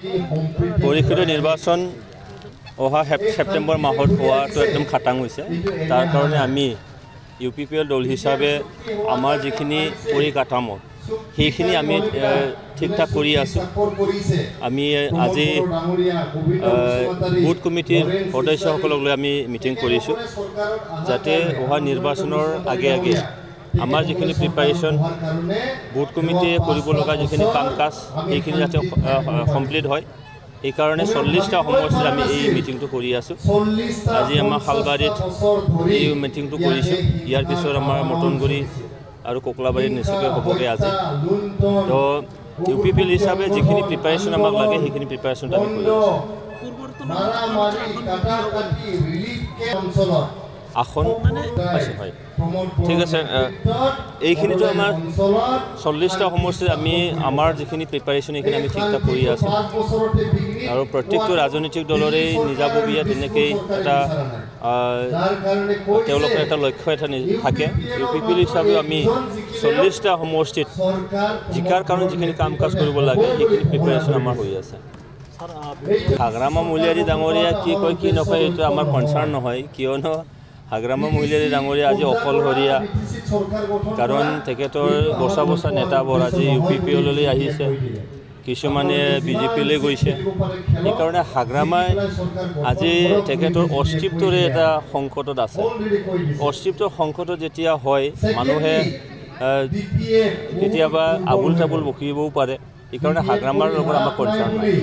পৰিষদ নিৰ্বাচন অহা সেপ্টেম্বৰ মাহত হোৱাটো একদম খাটাং হৈছে। তাৰ কাৰণে আমি UPPL দল হিচাপে আমাৰ যিখিনি পৰিকাঠামো সেইখিনি আমি ঠিক ঠাক কৰি আছোঁ। আমি আজি বুথ কমিটিৰ সদস্যসকলক লৈ আমি মিটিং কৰিছোঁ যাতে অহা নিৰ্বাচনৰ আগে আমাৰ যিখিনি প্ৰিপাৰেশ্যন বুথ কমিটিয়ে কৰিব লগা যিখিনি কাম কাজ সেইখিনি যাতে কমপ্লিট হয়। এইকাৰণে 40টা সমষ্টিত আমি এই মিটিংটো কৰি আছোঁ। আজি আমাৰ শালবাৰীত এই মিটিংটো কৰিছোঁ। ইয়াৰ পিছত আমাৰ মটনগুৰি আৰু কোকলাবাৰীত নিশ্চয়কৈ হ'বগৈ আজি। তো UPPL হিচাপে যিখিনি প্ৰিপাৰেশ্যন আমাক লাগে সেইখিনি প্ৰিপাৰেশ্যনটো আমি কৰি আছোঁ। আসন আছে হয়, ঠিক আছে। এইখিনিতো আমাৰ 40টা সমষ্টিত আমি আমাৰ যিখিনি প্ৰিপাৰেশ্যন এইখিনি আমি ঠিক ঠাক কৰি আছোঁ। আৰু প্ৰত্যেকটো ৰাজনৈতিক দলৰে নিজাববীয়া তেনেকৈ এটা তেওঁলোকৰ এটা লক্ষ্য এটা থাকে। UPPL হিচাপে আমি 40টা সমষ্টিত জিকাৰ কাৰণে যিখিনি কাম কাজ কৰিব লাগে সেইখিনি প্ৰিপাৰেশ্যন আমাৰ হৈ আছে। হাগ্ৰামা মূলিয়াৰী ডাঙৰীয়া কি কয় কি নকয় এইটো আমাৰ কনচাৰ্ণ নহয়, কিয়নো হাগ্ৰামা মূলিয়াৰী ডাঙৰীয়া আজি অকলশৰীয়া। কাৰণ তেখেতৰ বছা নেতাবোৰ আজি UPPLলৈ আহিছে, কিছুমানে BJPলৈ গৈছে। সেইকাৰণে হাগ্ৰামাই আজি তেখেতৰ অস্তিত্বৰে এটা সংকটত আছে। অস্তিত্বৰ সংকটত যেতিয়া হয় মানুহে কেতিয়াবা আবুল তাবুল বকিবও পাৰে। সেইকাৰণে হাগ্ৰামাৰ লগত আমাৰ কনচাৰ্ণ নাই।